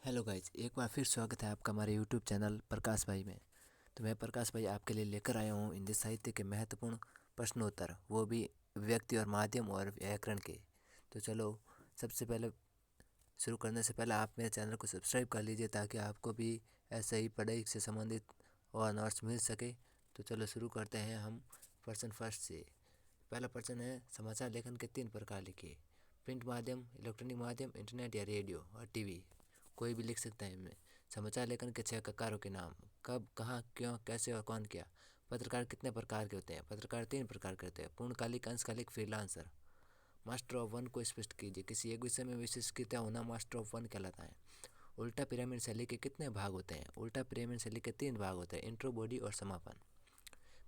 Hello guys, एक बार फिर स्वागत है आपका हमारे यूट्यूब चैनल प्रकाश भाई में। तो मैं प्रकाश भाई आपके लिए लेकर आया हूँ हिंदी साहित्य के महत्वपूर्ण प्रश्नोत्तर, वो भी व्यक्ति और माध्यम और व्याकरण के। तो चलो, सबसे पहले शुरू करने से पहले आप मेरे चैनल को सब्सक्राइब कर लीजिए ताकि आपको भी ऐसे ही पढ़ाई से संबंधित और नोट्स मिल सके। तो चलो शुरू करते हैं हम प्रश्न फर्स्ट से। पहला प्रश्न है, समाचार लेखन के 3 प्रकार लिखिए। प्रिंट माध्यम, इलेक्ट्रॉनिक माध्यम, इंटरनेट या रेडियो और टीवी। कोई भी लिख सकता है इनमें। समाचार लेखन के 6 ककारों के नाम। कब, कहाँ, क्यों, कैसे और कौन किया। पत्रकार कितने प्रकार के होते हैं। पत्रकार 3 प्रकार के होते हैं, पूर्णकालिक, अंशकालिक, फ्रीलांसर। मास्टर ऑफ वन को स्पष्ट कीजिए। किसी एक विषय में विशेषज्ञता होना मास्टर ऑफ वन कहलाता है। उल्टा पिरामिड शैली के कितने भाग होते हैं। उल्टा पिरामिड शैली के 3 भाग होते हैं, इंट्रो, बॉडी और समापन।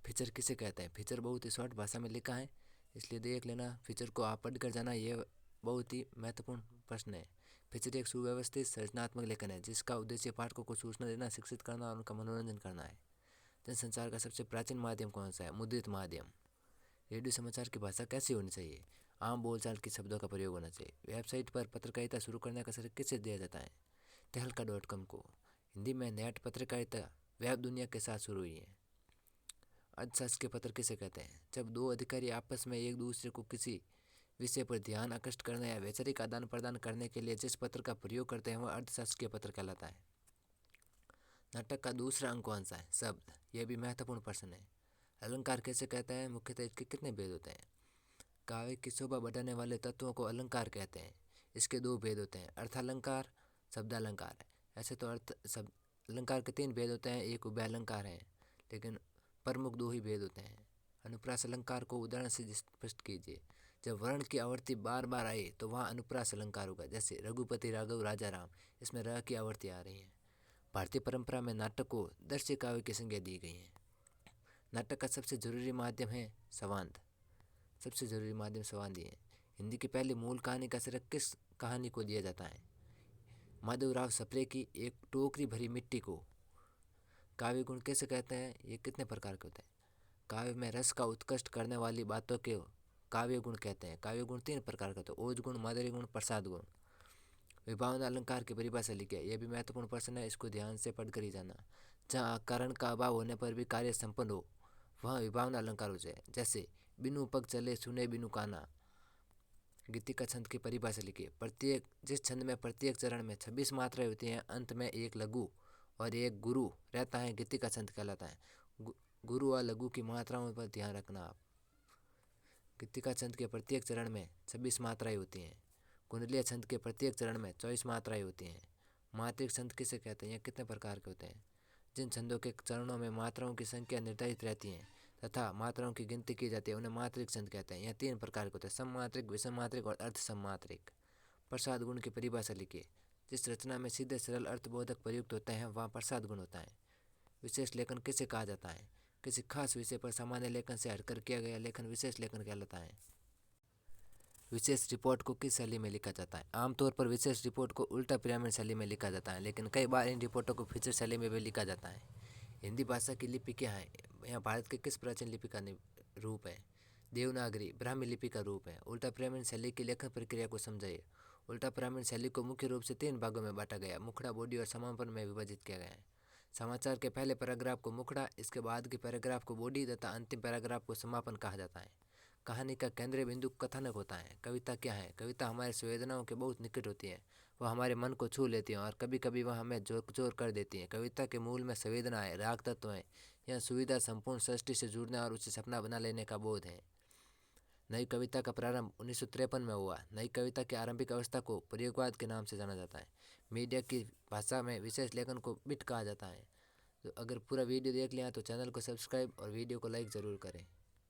फीचर किसे कहते हैं। फीचर बहुत ही शॉर्ट भाषा में लिखा है, इसलिए देख लेना, फीचर को आप पढ़ कर जाना, ये बहुत ही महत्वपूर्ण प्रश्न है। फीचर एक सुव्यवस्थित सृजनात्मक लेखन है जिसका उद्देश्य पाठकों को सूचना देना, शिक्षित करना और उनका मनोरंजन करना है। जनसंचार का सबसे प्राचीन माध्यम कौन सा है। मुद्रित माध्यम। रेडियो समाचार की भाषा कैसी होनी चाहिए। आम बोलचाल के शब्दों का प्रयोग होना चाहिए। वेबसाइट पर पत्रकारिता शुरू करने का श्रेय किसे दिया जाता है। तहलका.com को। हिंदी में नेट पत्रकारिता वेब दुनिया के साथ शुरू हुई है। अर्थशास्त्र के पत्र किसे कहते हैं। जब दो अधिकारी आपस में एक दूसरे को किसी विषय पर ध्यान आकृष्ट करने या वैचारिक आदान प्रदान करने के लिए जिस पत्र का प्रयोग करते हैं वह अर्थशास्त्रीय पत्र कहलाता है। नाटक का दूसरा अंग कौन सा है। शब्द। यह भी महत्वपूर्ण प्रश्न है। अलंकार कैसे कहते हैं। मुख्यतः इसके कितने भेद होते हैं। काव्य की शोभा बढ़ाने वाले तत्वों को अलंकार कहते हैं। इसके 2 भेद होते हैं, अर्थालंकार, शब्दालंकार। ऐसे तो अर्थ शब्द अलंकार के 3 भेद होते हैं, एक उभयालंकार है, लेकिन प्रमुख 2 ही भेद होते हैं। अनुप्रास अलंकार को उदाहरण से स्पष्ट कीजिए। जब वर्ण की आवृत्ति बार बार आए तो वहाँ अनुप्रास अलंकार होगा, जैसे रघुपति, राघव, राजा राम, इसमें र की आवृत्ति आ रही है। भारतीय परंपरा में नाटक को दृश्य काव्य की संज्ञा दी गई है। नाटक का सबसे जरूरी माध्यम है संवाद। सबसे जरूरी माध्यम संवाद ही है। हिंदी की पहली मूल कहानी का श्रेय किस कहानी को दिया जाता है। माधवराव सप्रे की एक टोकरी भरी मिट्टी को। काव्य गुण कैसे कहते हैं। ये कितने प्रकार के होते हैं। काव्य में रस का उत्कृष्ट करने वाली बातों के काव्य गुण कहते हैं। काव्य गुण 3 प्रकार के होते हैं, ओज गुण, माधुर्य गुण, प्रसाद गुण। विभावन अलंकार की परिभाषा लिखिए। यह भी महत्वपूर्ण प्रश्न है, इसको ध्यान से पढ़कर ही जाना। जहाँ कारण का अभाव होने पर भी कार्य संपन्न हो वहाँ विभावन अलंकार हो जाए, जैसे बिनु पग चले सुने बिनु काना। गीतिका छंद की परिभाषा लिखिए। प्रत्येक जिस छंद में प्रत्येक चरण में 26 मात्राएं होती हैं, अंत में एक लघु और एक गुरु रहता है, गीतिका छंद कहलाता है। गुरु और लघु की मात्राओं पर ध्यान रखना आप। गीतिका छंद के प्रत्येक चरण में 26 मात्राएं होती हैं। कुंडलीय छंद के प्रत्येक चरण में 24 मात्राएं होती हैं। मात्रिक छंद किसे कहते हैं। यह कितने प्रकार के होते हैं। जिन छंदों के चरणों में मात्राओं की संख्या निर्धारित रहती है तथा मात्राओं की गिनती की जाती है उन्हें मात्रिक छंद कहते हैं। यह 3 प्रकार के होते हैं, सममात्रिक, विषम मात्रिक और अर्ध सममात्रिक। प्रसाद गुण की परिभाषा लिखिए। जिस रचना में सीधे सरल अर्थबोधक प्रयुक्त होते हैं वहाँ प्रसाद गुण होता है। विशेष लेखन किसे कहा जाता है। किसी खास विषय पर सामान्य लेखन से हटकर किया गया लेखन विशेष लेखन कहलाता है। विशेष रिपोर्ट को किस शैली में लिखा जाता है। आमतौर पर विशेष रिपोर्ट को उल्टा पिरामिड शैली में लिखा जाता है, लेकिन कई बार इन रिपोर्टों को फीचर शैली में भी लिखा जाता है। हिंदी भाषा की लिपि क्या है। यह भारत के किस प्राचीन लिपि का रूप है। देवनागरी, ब्राह्मी लिपि का रूप है। उल्टा पिरामिड शैली की लेखन प्रक्रिया को समझाइए। उल्टा पिरामिड शैली को मुख्य रूप से 3 भागों में बांटा गया, मुखड़ा, बॉडी और समापन में विभाजित किया गया है। समाचार के पहले पैराग्राफ को मुखड़ा, इसके बाद के पैराग्राफ को बॉडी तथा अंतिम पैराग्राफ को समापन कहा जाता है। कहानी का केंद्रीय बिंदु कथानक होता है। कविता क्या है। कविता हमारे संवेदनाओं के बहुत निकट होती है, वह हमारे मन को छू लेती हैं और कभी कभी वह हमें जोर कर देती हैं। कविता के मूल में संवेदना है, राग तत्व है। यह सुविधा संपूर्ण सृष्टि से जुड़ने और उसे सपना बना लेने का बोध है। नई कविता का प्रारंभ 1953 में हुआ। नई कविता की आरंभिक अवस्था को प्रयोगवाद के नाम से जाना जाता है। मीडिया की भाषा में विशेष लेखन को बिट कहा जाता है। तो अगर पूरा वीडियो देख लिया तो चैनल को सब्सक्राइब और वीडियो को लाइक ज़रूर करें।